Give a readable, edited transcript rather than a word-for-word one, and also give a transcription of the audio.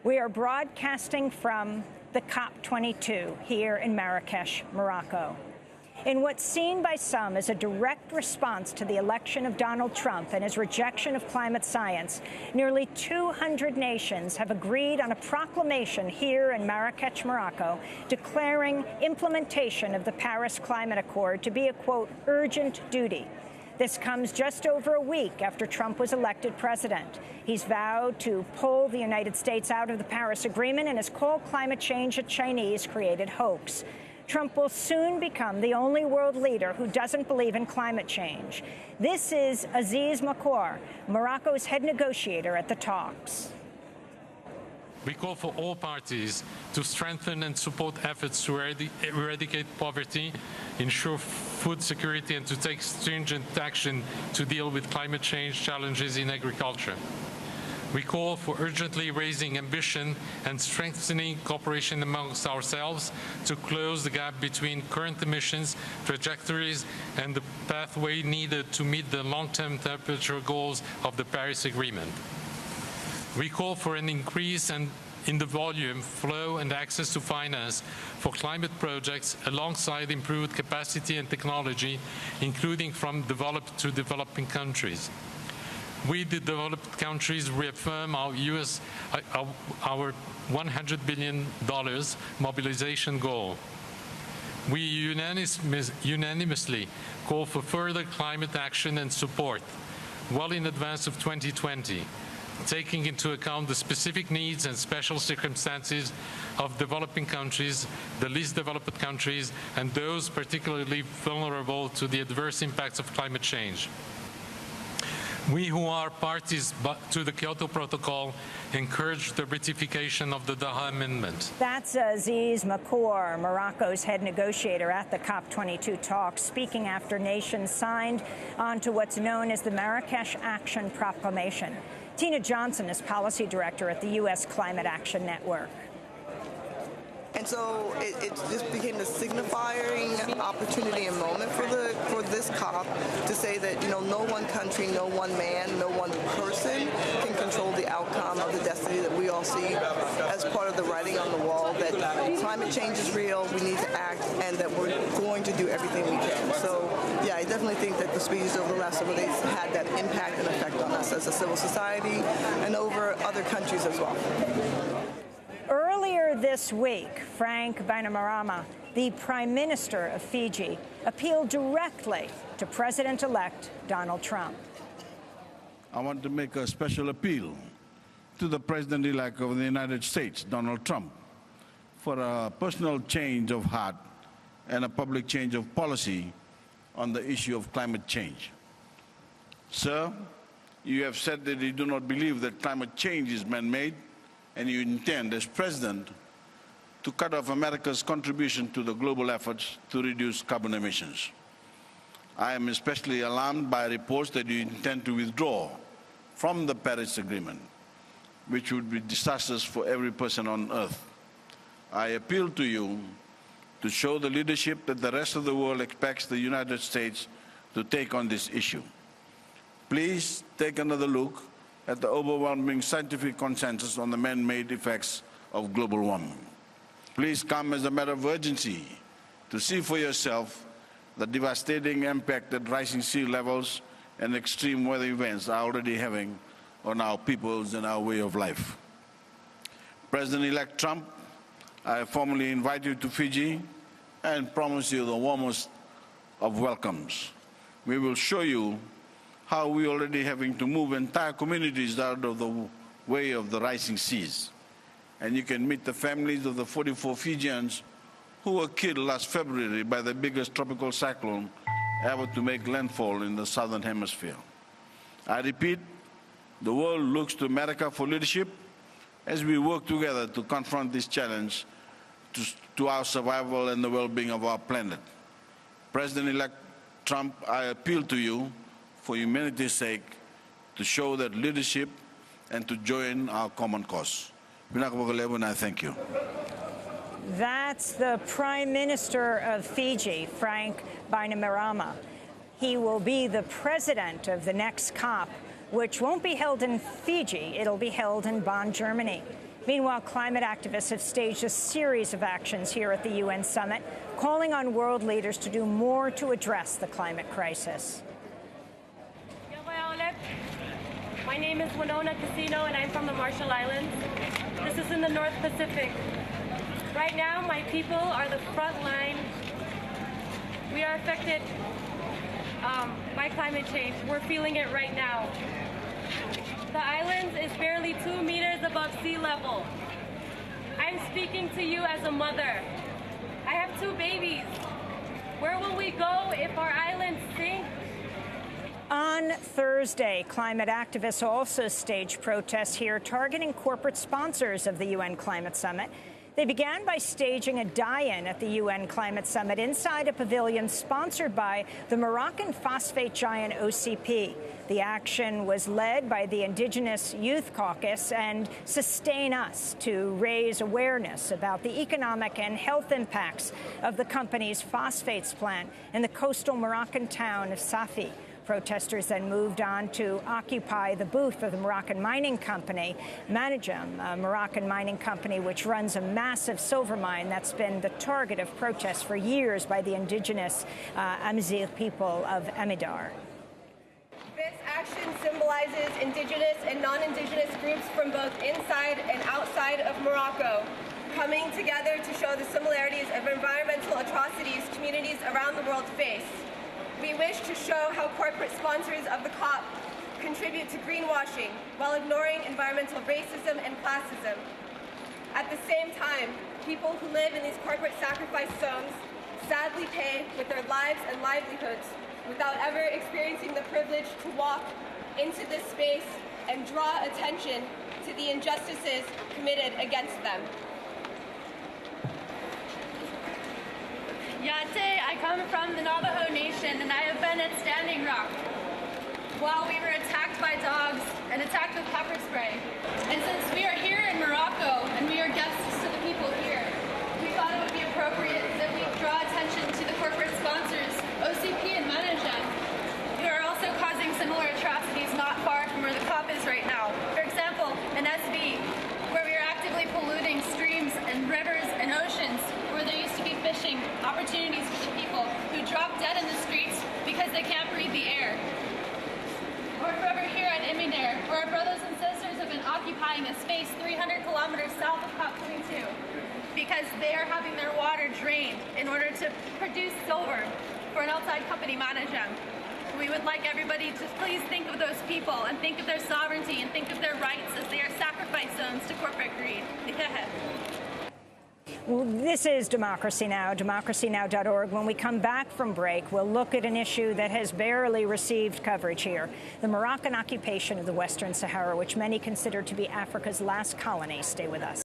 We are broadcasting from the COP22 here in Marrakech, Morocco. In what's seen by some as a direct response to the election of Donald Trump and his rejection of climate science, nearly 200 nations have agreed on a proclamation here in Marrakech, Morocco, declaring implementation of the Paris Climate Accord to be a, quote, urgent duty. This comes just over a week after Trump was elected president. He's vowed to pull the United States out of the Paris Agreement and has called climate change a Chinese-created hoax. Trump will soon become the only world leader who doesn't believe in climate change. This is Aziz Makour, Morocco's head negotiator at the talks. We call for all parties to strengthen and support efforts to eradicate poverty, ensure food security, and to take stringent action to deal with climate change challenges in agriculture. We call for urgently raising ambition and strengthening cooperation amongst ourselves to close the gap between current emissions trajectories and the pathway needed to meet the long-term temperature goals of the Paris Agreement. We call for an increase in the volume, flow, and access to finance for climate projects alongside improved capacity and technology, including from developed to developing countries. We, the developed countries, reaffirm our $100 billion mobilization goal. We unanimously call for further climate action and support, well in advance of 2020, taking into account the specific needs and special circumstances of developing countries, the least developed countries, and those particularly vulnerable to the adverse impacts of climate change. We who are parties to the Kyoto Protocol encourage the ratification of the Doha Amendment. That's Aziz Makour, Morocco's head negotiator at the COP22 talks, speaking after nations signed on to what's known as the Marrakech Action Proclamation. Tina Johnson is policy director at the U.S. Climate Action Network. And so it just became the signifying opportunity and moment for this COP to say that, you know, no one country, no one man, no one person can control the outcome of the destiny that we all see as part of the writing on the wall, that climate change is real, we need to act, and that we're going to do everything we can. So, yeah, I definitely think that the speeches over the last several days had that impact and effect on us as a civil society and over other countries as well. Earlier this week, Frank Bainimarama, the Prime Minister of Fiji, appealed directly to President-elect Donald Trump. I want to make a special appeal to the President-elect of the United States, Donald Trump, for a personal change of heart and a public change of policy on the issue of climate change. Sir, you have said that you do not believe that climate change is man-made, and you intend, as President, to cut off America's contribution to the global efforts to reduce carbon emissions. I am especially alarmed by reports that you intend to withdraw from the Paris Agreement, which would be disastrous for every person on Earth. I appeal to you to show the leadership that the rest of the world expects the United States to take on this issue. Please take another look at the overwhelming scientific consensus on the man-made effects of global warming. Please come as a matter of urgency to see for yourself the devastating impact that rising sea levels and extreme weather events are already having on our peoples and our way of life. President-elect Trump, I formally invite you to Fiji and promise you the warmest of welcomes. We will show you how we are already having to move entire communities out of the way of the rising seas. And you can meet the families of the 44 Fijians who were killed last February by the biggest tropical cyclone ever to make landfall in the southern hemisphere. I repeat, the world looks to America for leadership as we work together to confront this challenge to our survival and the well-being of our planet. President-elect Trump, I appeal to you for humanity's sake to show that leadership and to join our common cause. And I thank you. That's the Prime Minister of Fiji, Frank Bainimarama. He will be the president of the next COP, which won't be held in Fiji. It'll be held in Bonn, Germany. Meanwhile, climate activists have staged a series of actions here at the UN summit, calling on world leaders to do more to address the climate crisis. My name is Winona Casino, and I'm from the Marshall Islands. This is in the North Pacific. Right now, my people are the front line. We are affected by climate change. We're feeling it right now. The island is barely 2 meters above sea level. I'm speaking to you as a mother. I have 2 babies. Where will we go if our island sinks? On Thursday, climate activists also staged protests here targeting corporate sponsors of the UN Climate Summit. They began by staging a die-in at the UN Climate Summit inside a pavilion sponsored by the Moroccan phosphate giant OCP. The action was led by the Indigenous Youth Caucus and Sustain Us to raise awareness about the economic and health impacts of the company's phosphates plant in the coastal Moroccan town of Safi. Protesters then moved on to occupy the booth of the Moroccan mining company, Managem, a Moroccan mining company which runs a massive silver mine that's been the target of protests for years by the indigenous Amazigh people of Amidar. This action symbolizes indigenous and non-indigenous groups from both inside and outside of Morocco coming together to show the similarities of environmental atrocities communities around the world face. We wish to show how corporate sponsors of the COP contribute to greenwashing while ignoring environmental racism and classism. At the same time, people who live in these corporate sacrifice zones sadly pay with their lives and livelihoods without ever experiencing the privilege to walk into this space and draw attention to the injustices committed against them. Yate, I come from the Navajo Nation, and I have been at Standing Rock while we were attacked by dogs and attacked with pepper spray. And since we are here in Morocco and we are guests to the people here, we thought it would be appropriate that we draw attention to the corporate sponsors, OCP and Managem, who are also causing similar atrocities not far from where the COP is right now. For example, in SB, where we are actively polluting streams and rivers and oceans, where there used to be fishing opportunities for the people who drop dead in the streets because they can't breathe the air. Or over here at Imidar, where our brothers and sisters have been occupying a space 300 kilometers south of COP22 because they are having their water drained in order to produce silver for an outside company, Managem. We would like everybody to please think of those people and think of their sovereignty and think of their rights as they are sacrifice zones to corporate greed. Well, this is Democracy Now!, democracynow.org. When we come back from break, we'll look at an issue that has barely received coverage here, the Moroccan occupation of the Western Sahara, which many consider to be Africa's last colony. Stay with us.